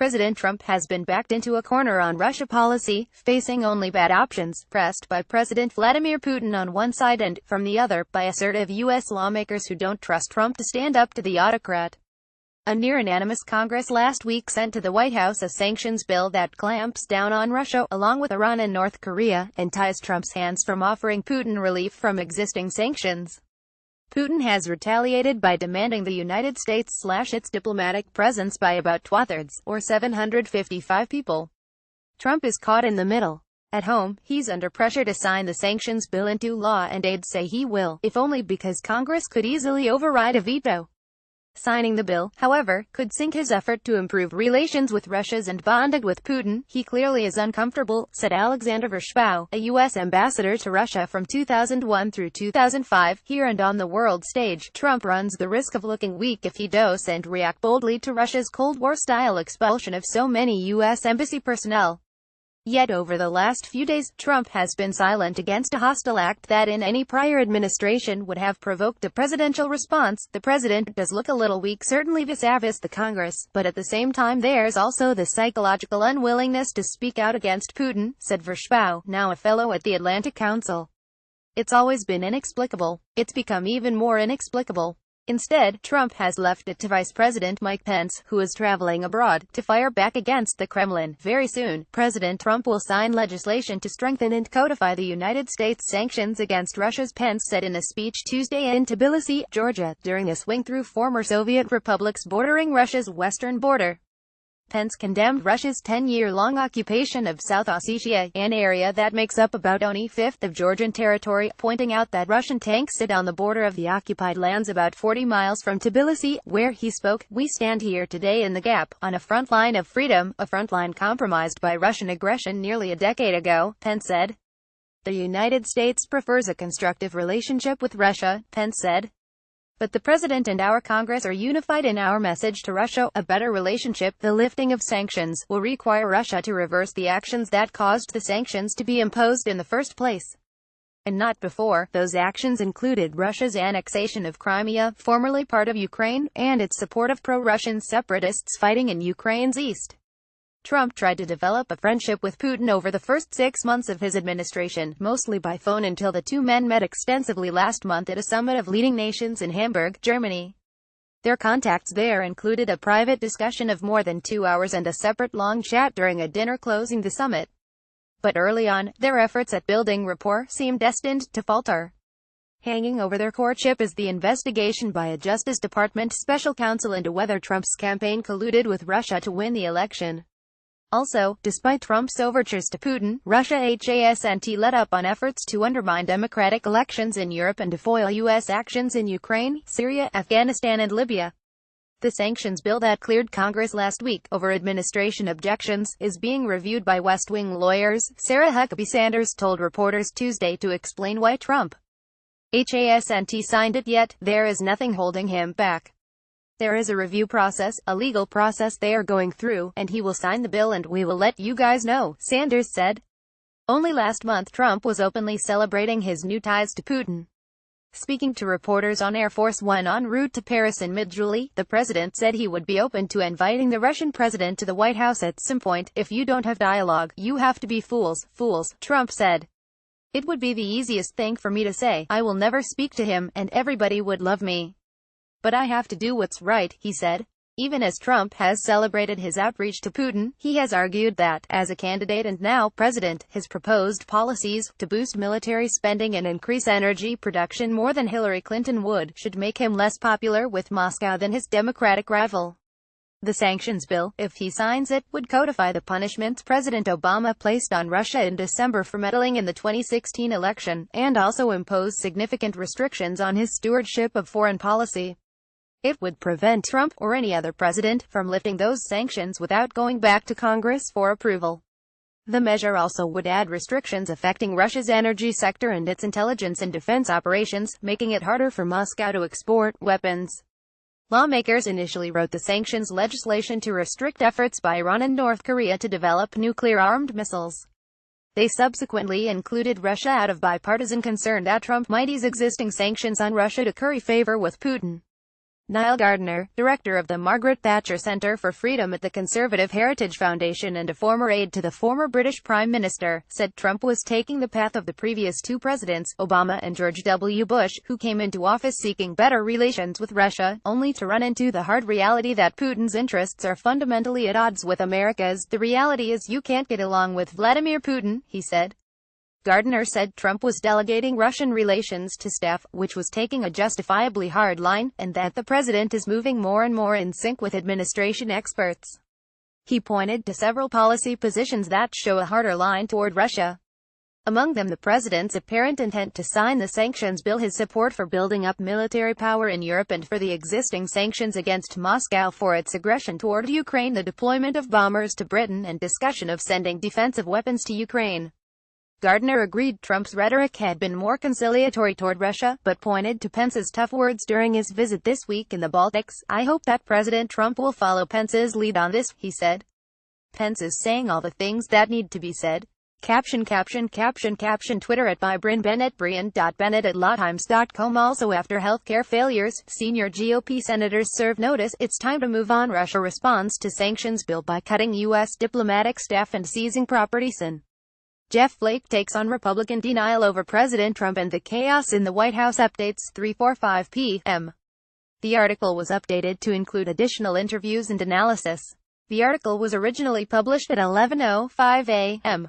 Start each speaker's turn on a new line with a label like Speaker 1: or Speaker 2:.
Speaker 1: President Trump has been backed into a corner on Russia policy, facing only bad options, pressed by President Vladimir Putin on one side and, from the other, by assertive U.S. lawmakers who don't trust Trump to stand up to the autocrat. A near-unanimous Congress last week sent to the White House a sanctions bill that clamps down on Russia, along with Iran and North Korea, and ties Trump's hands from offering Putin relief from existing sanctions. Putin has retaliated by demanding the United States slash its diplomatic presence by about two-thirds, or 755 people. Trump is caught in the middle. At home, he's under pressure to sign the sanctions bill into law, and aides say he will, if only because Congress could easily override a veto. Signing the bill, however, could sink his effort to improve relations with Russia, and bonded with Putin, he clearly is uncomfortable, said Alexander Vershbow, a U.S. ambassador to Russia from 2001 through 2005. Here and on the world stage, Trump runs the risk of looking weak if he doesn't react boldly to Russia's Cold War-style expulsion of so many U.S. embassy personnel. Yet over the last few days, Trump has been silent against a hostile act that in any prior administration would have provoked a presidential response. The president does look a little weak, certainly vis-a-vis the Congress, but at the same time there's also the psychological unwillingness to speak out against Putin, said Vershbow, now a fellow at the Atlantic Council. It's always been inexplicable. It's become even more inexplicable. Instead, Trump has left it to Vice President Mike Pence, who is traveling abroad, to fire back against the Kremlin. Very soon, President Trump will sign legislation to strengthen and codify the United States sanctions against Russia, Pence said in a speech Tuesday in Tbilisi, Georgia, during a swing through former Soviet republics bordering Russia's western border. Pence condemned Russia's 10-year-long occupation of South Ossetia, an area that makes up about only a fifth of Georgian territory, pointing out that Russian tanks sit on the border of the occupied lands about 40 miles from Tbilisi, where he spoke. We stand here today in the gap, on a front line of freedom, a front line compromised by Russian aggression nearly a decade ago, Pence said. The United States prefers a constructive relationship with Russia, Pence said. But the President and our Congress are unified in our message to Russia: a better relationship. The lifting of sanctions will require Russia to reverse the actions that caused the sanctions to be imposed in the first place. And not before. Those actions included Russia's annexation of Crimea, formerly part of Ukraine, and its support of pro-Russian separatists fighting in Ukraine's east. Trump tried to develop a friendship with Putin over the first 6 months of his administration, mostly by phone until the two men met extensively last month at a summit of leading nations in Hamburg, Germany. Their contacts there included a private discussion of more than 2 hours and a separate long chat during a dinner closing the summit. But early on, their efforts at building rapport seemed destined to falter. Hanging over their courtship is the investigation by a Justice Department special counsel into whether Trump's campaign colluded with Russia to win the election. Also, despite Trump's overtures to Putin, Russia hasn't let up on efforts to undermine democratic elections in Europe and to foil U.S. actions in Ukraine, Syria, Afghanistan and Libya. The sanctions bill that cleared Congress last week, over administration objections, is being reviewed by West Wing lawyers. Sarah Huckabee Sanders told reporters Tuesday to explain why Trump hasn't signed it yet. There is nothing holding him back. There is a review process, a legal process they are going through, and he will sign the bill and we will let you guys know, Sanders said. Only last month Trump was openly celebrating his new ties to Putin. Speaking to reporters on Air Force One en route to Paris in mid-July, the president said he would be open to inviting the Russian president to the White House at some point. If you don't have dialogue, you have to be fools, Trump said. It would be the easiest thing for me to say. I will never speak to him, and everybody would love me. But I have to do what's right, he said. Even as Trump has celebrated his outreach to Putin, he has argued that, as a candidate and now president, his proposed policies, to boost military spending and increase energy production more than Hillary Clinton would, should make him less popular with Moscow than his Democratic rival. The sanctions bill, if he signs it, would codify the punishments President Obama placed on Russia in December for meddling in the 2016 election, and also impose significant restrictions on his stewardship of foreign policy. It would prevent Trump, or any other president, from lifting those sanctions without going back to Congress for approval. The measure also would add restrictions affecting Russia's energy sector and its intelligence and defense operations, making it harder for Moscow to export weapons. Lawmakers initially wrote the sanctions legislation to restrict efforts by Iran and North Korea to develop nuclear-armed missiles. They subsequently included Russia out of bipartisan concern that Trump might ease existing sanctions on Russia to curry favor with Putin. Niall Gardiner, director of the Margaret Thatcher Centre for Freedom at the Conservative Heritage Foundation and a former aide to the former British Prime Minister, said Trump was taking the path of the previous two presidents, Obama and George W. Bush, who came into office seeking better relations with Russia, only to run into the hard reality that Putin's interests are fundamentally at odds with America's. The reality is you can't get along with Vladimir Putin, he said. Gardiner said Trump was delegating Russian relations to staff, which was taking a justifiably hard line, and that the president is moving more and more in sync with administration experts. He pointed to several policy positions that show a harder line toward Russia. Among them the president's apparent intent to sign the sanctions bill, his support for building up military power in Europe and for the existing sanctions against Moscow for its aggression toward Ukraine, the deployment of bombers to Britain, and discussion of sending defensive weapons to Ukraine. Gardiner agreed Trump's rhetoric had been more conciliatory toward Russia, but pointed to Pence's tough words during his visit this week in the Baltics. I hope that President Trump will follow Pence's lead on this, he said. Pence is saying all the things that need to be said. Caption Twitter at @BrianBennett Brian.Bennett@LawTimes.com. Also, after healthcare failures, senior GOP senators serve notice. It's time to move on. Russia responds to sanctions bill by cutting U.S. diplomatic staff and seizing property. Jeff Flake takes on Republican denial over President Trump and the chaos in the White House. Updates 3:45 p.m. The article was updated to include additional interviews and analysis. The article was originally published at 11:05 a.m.